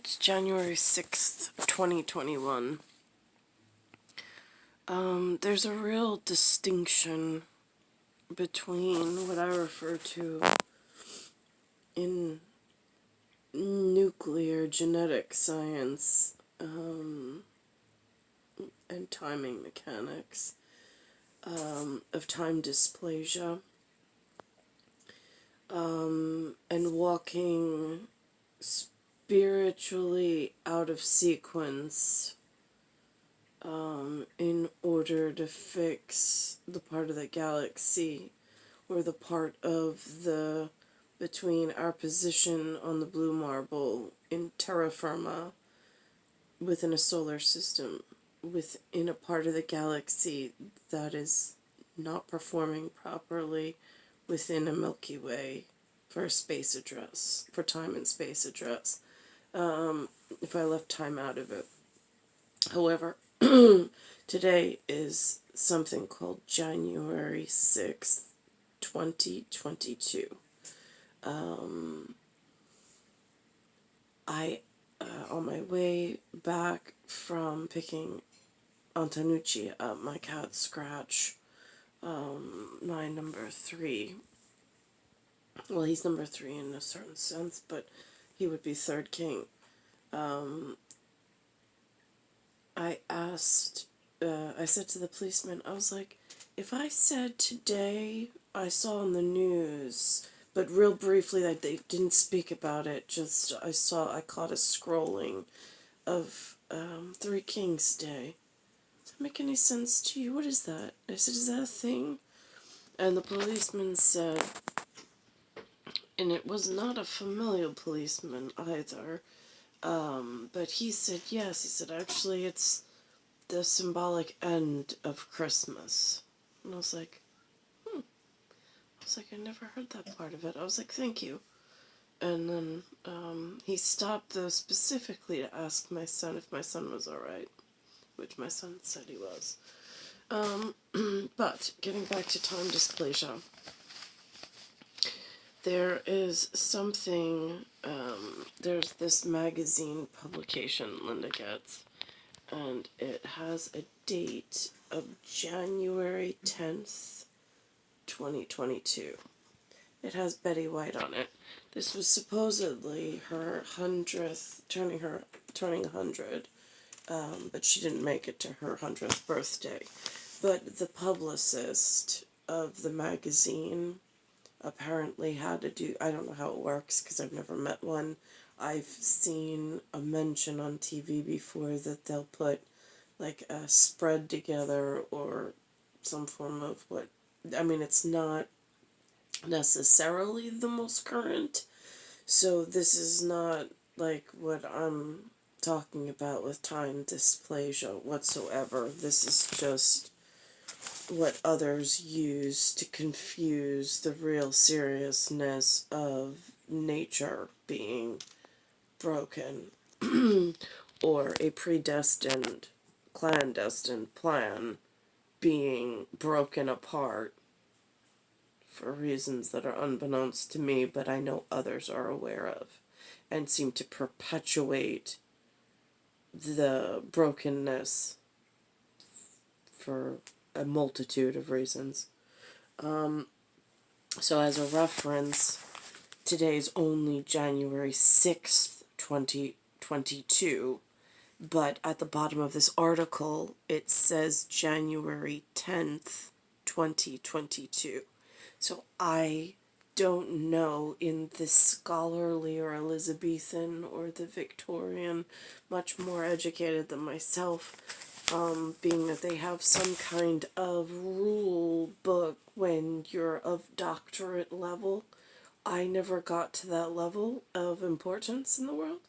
It's January 6th, 2021. There's a real distinction between what I refer to in nuclear genetic science and timing mechanics of time dysplasia and walking spiritually out of sequence in order to fix the part of the galaxy or the part of the between our position on the blue marble in terra firma within a solar system within a part of the galaxy that is not performing properly within a Milky Way for a space address, for time and space address, if I left time out of it. However, today is something called January 6th, 2022. I, on my way back from picking Antonucci up, my cat Scratch, my number 3. Well, he's number 3 in a certain sense, but he would be third king. I said to the policeman, I was like, if I said today I saw on the news, but real briefly, like they didn't speak about it, just I caught a scrolling of Three Kings Day. Does that make any sense to you? What is that? I said, is that a thing? And the policeman said, and it was not a familial policeman either, but he said, yes, he said, actually it's the symbolic end of Christmas. And I was like, I never heard that part of it. I was like, thank you. And then he stopped, though, specifically to ask my son if my son was all right, which my son said he was. But getting back to time dysplasia, there is something, there's this magazine publication Linda gets, and it has a date of January 10th, 2022. It has Betty White on it. This was supposedly her 100th, turning 100, but she didn't make it to her 100th birthday. But the publicist of the magazine apparently had to do, I don't know how it works because I've never met one. I've seen a mention on TV before that they'll put like a spread together or some form of what, I mean, it's not necessarily the most current, so this is not like what I'm talking about with time dysplasia whatsoever. This is just what others use to confuse the real seriousness of nature being broken or a predestined, clandestine plan being broken apart for reasons that are unbeknownst to me, but I know others are aware of, and seem to perpetuate the brokenness for a multitude of reasons. So as a reference, today's only January 6th, 2022, but at the bottom of this article, it says January 10th, 2022. So I don't know in the scholarly or Elizabethan or the Victorian, much more educated than myself, being that they have some kind of rule book when you're of doctorate level. I never got to that level of importance in the world,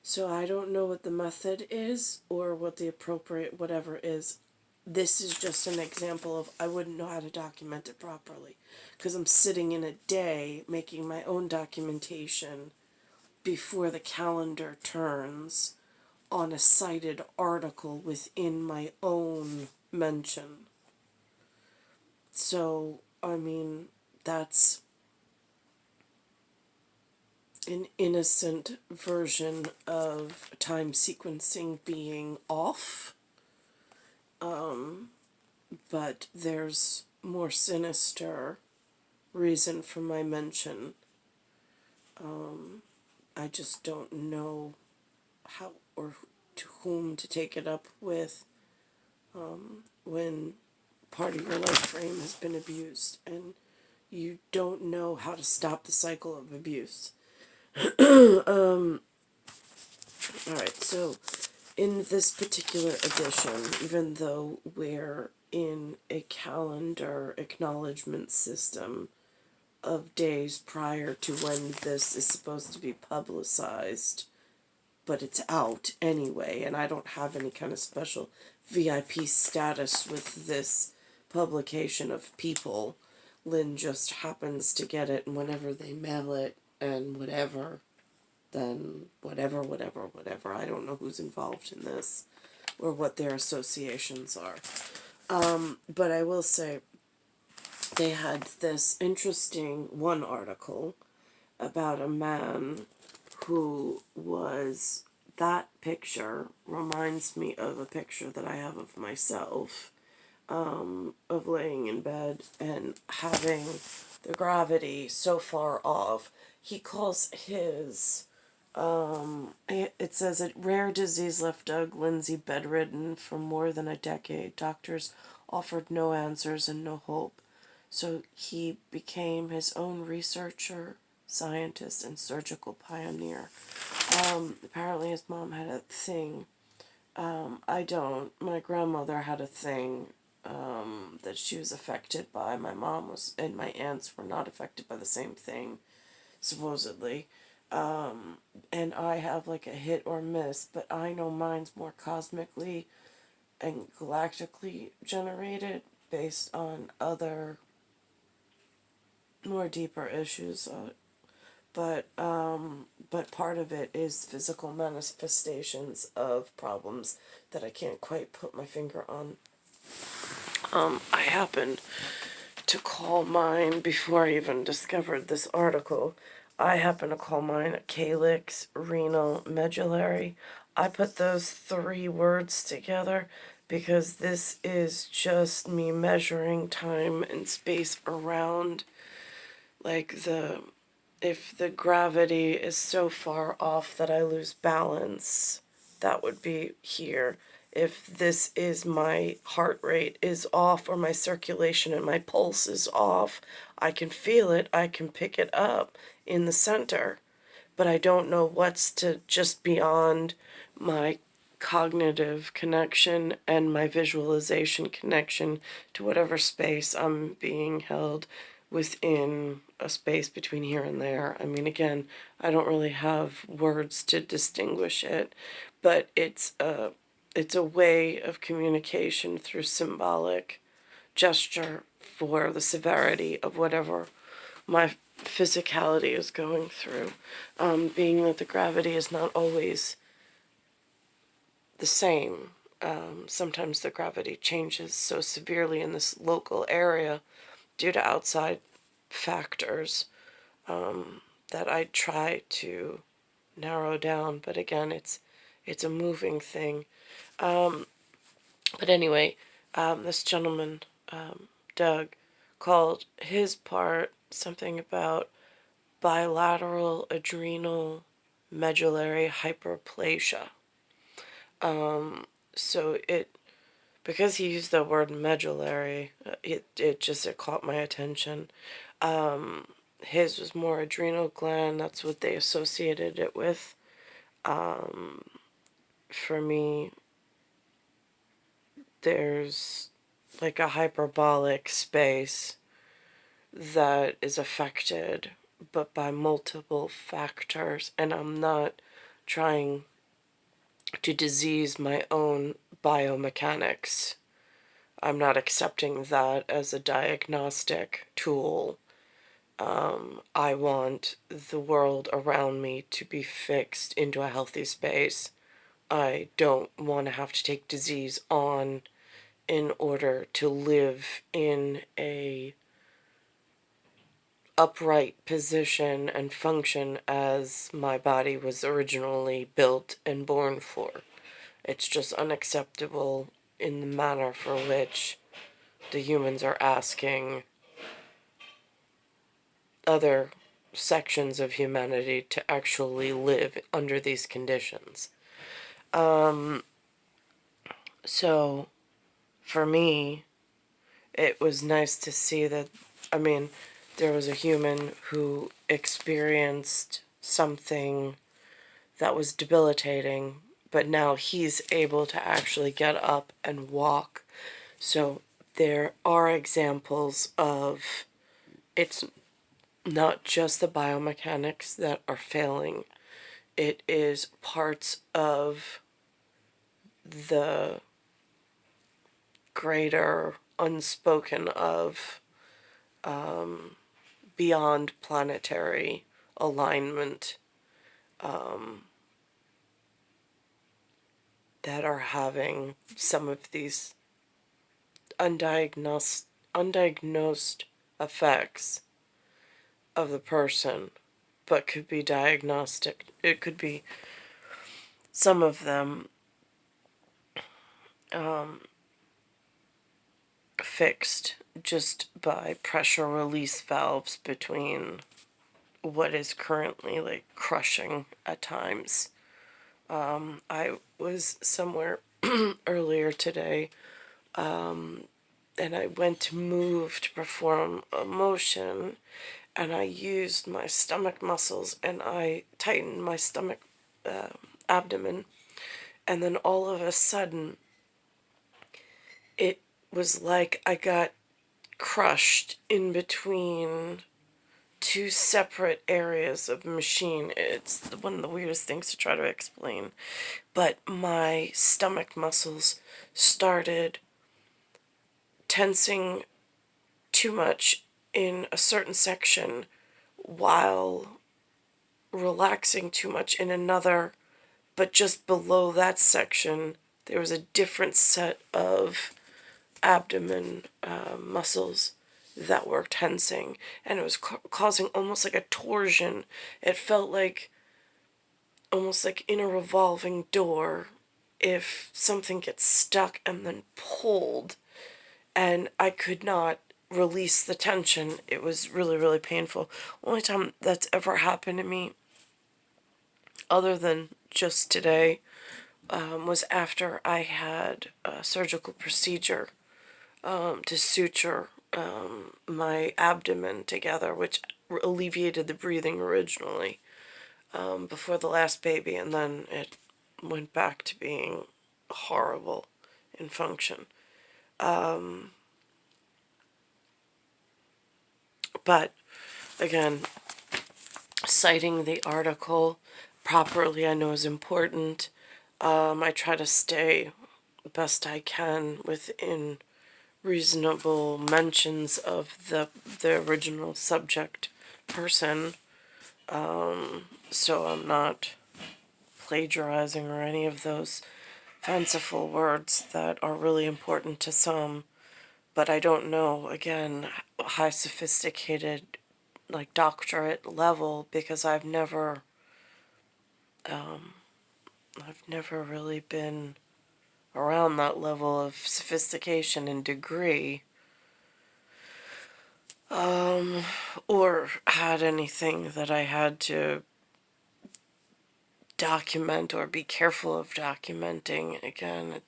so I don't know what the method is or what the appropriate whatever is. This is just an example of I wouldn't know how to document it properly because I'm sitting in a day making my own documentation before the calendar turns on a cited article within my own mention. So, I mean, that's an innocent version of time sequencing being off, but there's more sinister reason for my mention. I just don't know how or to whom to take it up with when part of your life frame has been abused and you don't know how to stop the cycle of abuse. Alright, so in this particular edition, even though we're in a calendar acknowledgement system of days prior to when this is supposed to be publicized, but it's out anyway, and I don't have any kind of special VIP status with this publication of People. Lynn just happens to get it, and whenever they mail it, and whatever, then whatever. I don't know who's involved in this or what their associations are. But I will say they had this interesting one article about a man who was, that picture reminds me of a picture that I have of myself, of laying in bed and having the gravity so far off. He calls his, it says, a rare disease left Doug Lindsay bedridden for more than a decade. Doctors offered no answers and no hope. So he became his own researcher, scientist, and surgical pioneer. Apparently his mom had a thing. I don't. My grandmother had a thing that she was affected by. My mom was, and my aunts were not affected by the same thing, supposedly. And I have like a hit or miss, but I know mine's more cosmically and galactically generated based on other more deeper issues. But part of it is physical manifestations of problems that I can't quite put my finger on. I happened to call mine, before I even discovered this article, I happen to call mine a calyx renal medullary. I put those three words together because this is just me measuring time and space around, like, if the gravity is so far off that I lose balance, that would be here. If this is my heart rate is off, or my circulation and my pulse is off, I can feel it, I can pick it up in the center, but I don't know what's to just beyond my cognitive connection and my visualization connection to whatever space I'm being held within, a space between here and there. I mean, again, I don't really have words to distinguish it, but it's a way of communication through symbolic gesture for the severity of whatever my physicality is going through, being that the gravity is not always the same. Sometimes the gravity changes so severely in this local area due to outside factors that I try to narrow down, but again, it's a moving thing. But anyway, this gentleman, Doug, called his part something about bilateral adrenal medullary hyperplasia. So because he used the word medullary, it caught my attention. His was more adrenal gland, that's what they associated it with. For me, there's like a hyperbolic space that is affected, but by multiple factors, and I'm not trying to disease my own biomechanics. I'm not accepting that as a diagnostic tool. I want the world around me to be fixed into a healthy space. I don't want to have to take disease on in order to live in a upright position and function as my body was originally built and born for. It's just unacceptable in the manner for which the humans are asking other sections of humanity to actually live under these conditions. So, for me, it was nice to see that, I mean, there was a human who experienced something that was debilitating, but now he's able to actually get up and walk. So there are examples of it's not just the biomechanics that are failing, it is parts of the greater unspoken of beyond planetary alignment that are having some of these undiagnosed effects of the person, but could be diagnostic. It could be some of them fixed just by pressure release valves between what is currently like crushing at times. I was somewhere earlier today, and I went to move to perform a motion, and I used my stomach muscles, and I tightened my stomach abdomen, and then all of a sudden it was like I got crushed in between two separate areas of machine. It's one of the weirdest things to try to explain, but my stomach muscles started tensing too much in a certain section while relaxing too much in another, but just below that section there was a different set of abdomen muscles that were tensing, and it was causing almost like a torsion. It felt like almost like in a revolving door if something gets stuck and then pulled, and I could not release the tension. It was really, really painful. Only time that's ever happened to me, other than just today, was after I had a surgical procedure to suture my abdomen together, which alleviated the breathing originally before the last baby, and then it went back to being horrible in function. But again, citing the article properly I know is important. I try to stay best I can within reasonable mentions of the original subject person, so I'm not plagiarizing or any of those fanciful words that are really important to some, but I don't know, again, high sophisticated, like doctorate level, because I've never really been around that level of sophistication and degree, or had anything that I had to document or be careful of documenting. Again,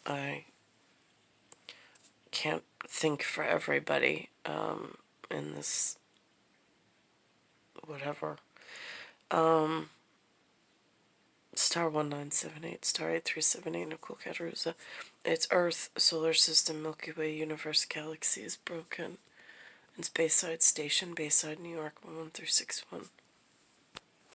I can't think for everybody in this whatever. Star 1978, Star 8378, Nicole Catarusa. It's Earth, Solar System, Milky Way, Universe, Galaxy is broken. It's Bayside Station, Bayside, New York, 11361.